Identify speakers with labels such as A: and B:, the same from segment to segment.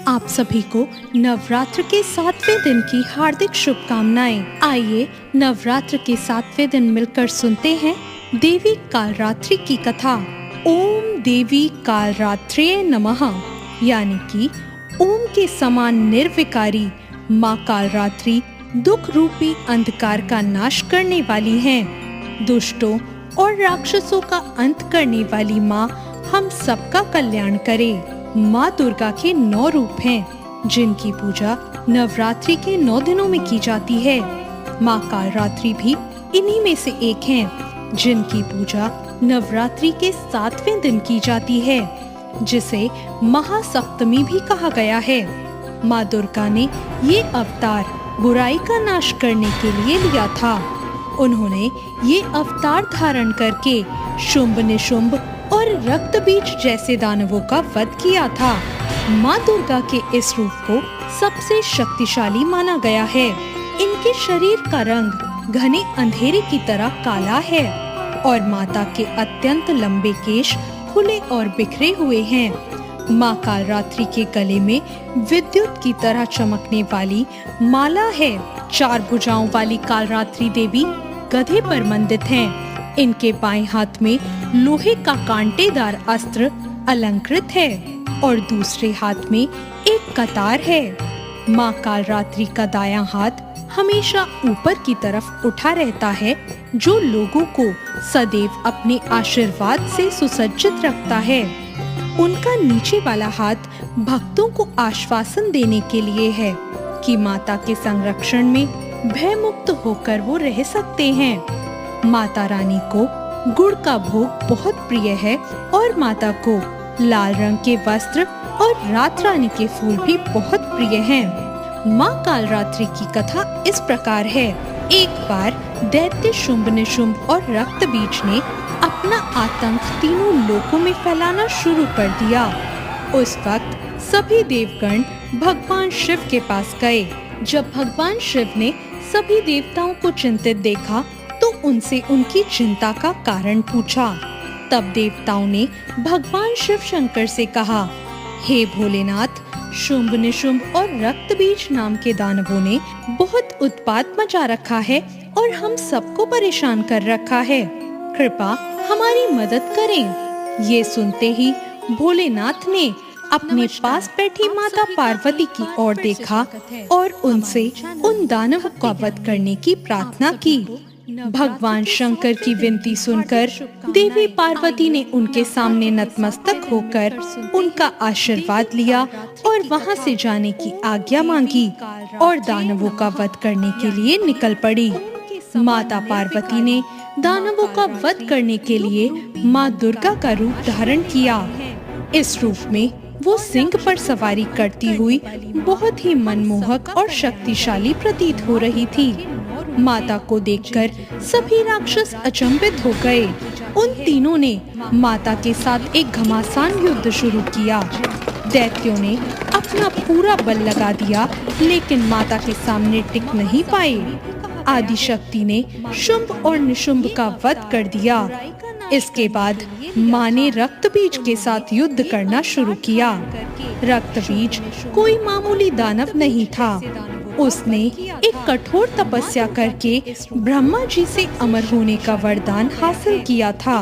A: आप सभी को नवरात्र के 7वें दिन की हार्दिक शुभकामनाएं। आइए नवरात्र के 7वें दिन मिलकर सुनते हैं देवी कालरात्रि की कथा। ओम देवी कालरात्रे नमः, यानी कि ओम के समान निर्विकारी माँ कालरात्रि दुख रूपी अंधकार का नाश करने वाली हैं। दुष्टों और राक्षसों का अंत करने वाली माँ हम सबका कल्याण करे। माँ दुर्गा के 9 रूप हैं, जिनकी पूजा नवरात्रि के 9 दिनों में की जाती है। माँ कालरात्रि भी इन्हीं में से एक हैं, जिनकी पूजा नवरात्रि के 7वें दिन की जाती है, जिसे महासप्तमी भी कहा गया है। माँ दुर्गा ने ये अवतार बुराई का नाश करने के लिए लिया था। उन्होंने ये अवतार धारण करके शुंभ निशुंभ और रक्त बीज जैसे दानवों का वध किया था। माँ दुर्गा के इस रूप को सबसे शक्तिशाली माना गया है। इनके शरीर का रंग घने अंधेरे की तरह काला है और माता के अत्यंत लंबे केश खुले और बिखरे हुए हैं। माँ कालरात्रि के गले में विद्युत की तरह चमकने वाली माला है। 4 भुजाओं वाली कालरात्रि देवी गधे पर मंडित हैं। इनके बाएं हाथ में लोहे का कांटेदार अस्त्र अलंकृत है और दूसरे हाथ में एक कतार है। माँ कालरात्रि का दायां हाथ हमेशा ऊपर की तरफ उठा रहता है, जो लोगों को सदैव अपने आशीर्वाद से सुसज्जित रखता है। उनका नीचे वाला हाथ भक्तों को आश्वासन देने के लिए है कि माता के संरक्षण में भयमुक्त होकर वो रह सकते हैं। माता रानी को गुड़ का भोग बहुत प्रिय है और माता को लाल रंग के वस्त्र और रात रानी के फूल भी बहुत प्रिय हैं। माँ कालरात्रि की कथा इस प्रकार है। एक बार दैत्य शुंभ निशुंभ और रक्त बीज ने अपना आतंक तीनों लोकों में फैलाना शुरू कर दिया। उस वक्त सभी देवगण भगवान शिव के पास गए। जब भगवान शिव ने सभी देवताओं को चिंतित देखा तो उनसे उनकी चिंता का कारण पूछा। तब देवताओं ने भगवान शिव शंकर से कहा, हे भोलेनाथ, शुंभ निशुंभ और रक्त बीज नाम के दानवों ने बहुत उत्पात मचा रखा है और हम सबको परेशान कर रखा है। कृपा हमारी मदद करें। ये सुनते ही भोलेनाथ ने अपने पास बैठी माता पार्वती की ओर देखा और उनसे उन दानवों का वध करने की प्रार्थना की। भगवान शंकर की विनती सुनकर देवी पार्वती ने उनके सामने नतमस्तक होकर उनका आशीर्वाद लिया और वहां से जाने की आज्ञा मांगी और दानवों का वध करने के लिए निकल पड़ी। माता पार्वती ने दानवों का वध करने के लिए माँ दुर्गा का रूप धारण किया। इस रूप में वो सिंह पर सवारी करती हुई बहुत ही मनमोहक और शक्तिशाली प्रतीत हो रही थी। माता को देखकर सभी राक्षस अचंभित हो गए। उन तीनों ने माता के साथ एक घमासान युद्ध शुरू किया। दैत्यों ने अपना पूरा बल लगा दिया, लेकिन माता के सामने टिक नहीं पाए। आदिशक्ति ने शुंभ और निशुंभ का वध कर दिया। इसके बाद माँ ने रक्त बीज के साथ युद्ध करना शुरू किया। रक्त बीज कोई मामूली दानव नहीं था। उसने एक कठोर तपस्या करके ब्रह्मा जी से अमर होने का वरदान हासिल किया था।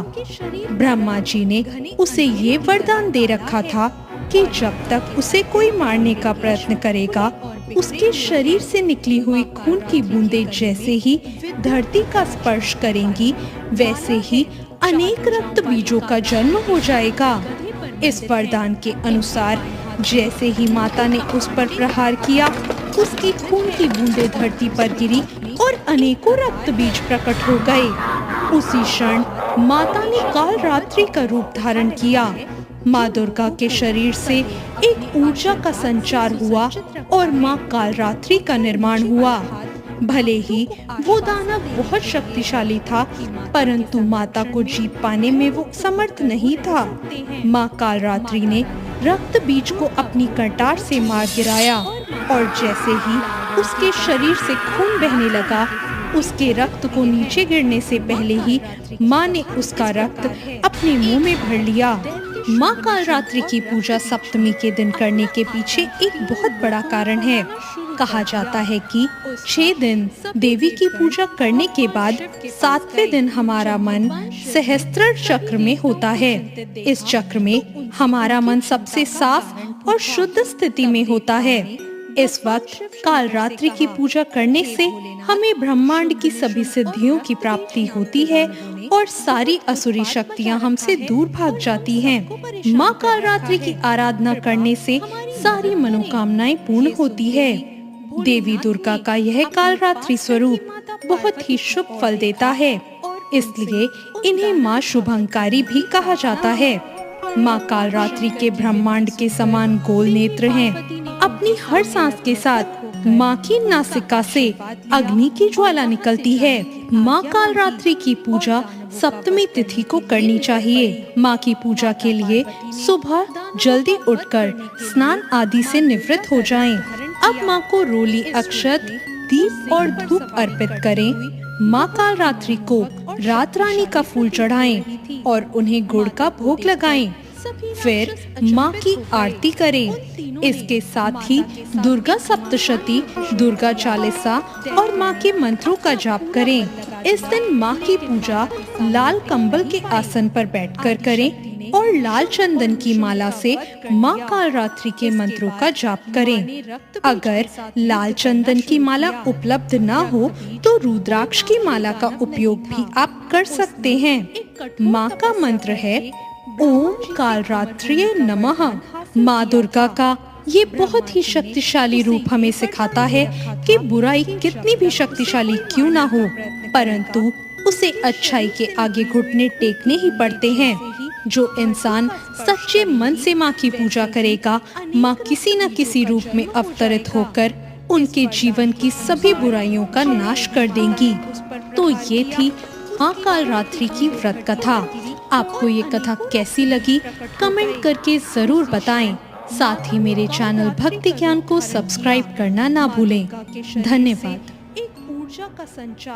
A: ब्रह्मा जी ने उसे ये वरदान दे रखा था कि जब तक उसे कोई मारने का प्रयत्न करेगा, उसके शरीर से निकली हुई खून की बूंदें जैसे ही धरती का स्पर्श करेंगी, वैसे ही अनेक रक्त बीजों का जन्म हो जाएगा। इस वरदान के अनुसार जैसे ही माता ने उस पर प्रहार किया, उसकी खून की बूंदें धरती पर गिरी और अनेकों रक्त बीज प्रकट हो गए। उसी क्षण माता ने कालरात्रि का रूप धारण किया। माँ दुर्गा के शरीर से एक ऊर्जा का संचार हुआ और माँ कालरात्रि का निर्माण हुआ। भले ही वो दानव बहुत शक्तिशाली था, परंतु माता को जीत पाने में वो समर्थ नहीं था। माँ कालरात्रि ने रक्त बीज को अपनी कटार से मार गिराया और जैसे ही उसके शरीर से खून बहने लगा, उसके रक्त को नीचे गिरने से पहले ही माँ ने उसका रक्त अपने मुंह में भर लिया। माँ कालरात्रि की पूजा सप्तमी के दिन करने के पीछे एक बहुत बड़ा कारण है। कहा जाता है कि 6 दिन देवी की पूजा करने के बाद 7वें दिन हमारा मन सहस्त्र चक्र में होता है। इस चक्र में हमारा मन सबसे साफ और शुद्ध स्थिति में होता है। इस वक्त कालरात्रि की पूजा करने से हमें ब्रह्मांड की सभी सिद्धियों की प्राप्ति होती है और सारी असुरी शक्तियां हमसे दूर भाग जाती हैं। माँ कालरात्रि की आराधना करने से सारी मनोकामनाएं पूर्ण होती है। देवी दुर्गा का यह कालरात्रि स्वरूप बहुत ही शुभ फल देता है, इसलिए इन्हें माँ शुभंकारी भी कहा जाता है। माँ कालरात्रि के ब्रह्मांड के समान गोल नेत्र हैं। अपनी हर सांस के साथ माँ की नासिका से अग्नि की ज्वाला निकलती है। माँ कालरात्रि की पूजा सप्तमी तिथि को करनी चाहिए। माँ की पूजा के लिए सुबह जल्दी उठकर स्नान आदि से निवृत्त हो जाएं। अब माँ को रोली, अक्षत, दीप और धूप अर्पित करें। माँ कालरात्रि को रात रानी का फूल चढ़ाएं और उन्हें गुड़ का भोग लगाएं। फिर माँ की आरती करें। इसके साथ ही दुर्गा सप्तशती, दुर्गा चालीसा और माँ के मंत्रों का जाप करें। इस दिन माँ की पूजा लाल कंबल के आसन पर बैठकर करें और लाल चंदन की माला से माँ कालरात्रि के मंत्रों का जाप करें। अगर लाल चंदन की माला उपलब्ध न हो तो रुद्राक्ष की माला का उपयोग भी आप कर सकते हैं। माँ का मंत्र है ओम कालरात्रिये नमः। माँ दुर्गा का ये बहुत ही शक्तिशाली रूप हमें सिखाता है कि बुराई कितनी भी शक्तिशाली क्यों ना हो, परंतु उसे अच्छाई के आगे घुटने टेकने ही पड़ते हैं। जो इंसान सच्चे मन से माँ की पूजा करेगा, माँ किसी न किसी रूप में अवतरित होकर उनके जीवन की सभी बुराइयों का नाश कर देंगी। तो ये थी माँ कालरात्रि की व्रत कथा। आपको ये कथा कैसी लगी कमेंट करके जरूर बताएं। साथ ही मेरे चैनल भक्ति ज्ञान को सब्सक्राइब करना ना भूलें। धन्यवाद। एक ऊर्जा का संचार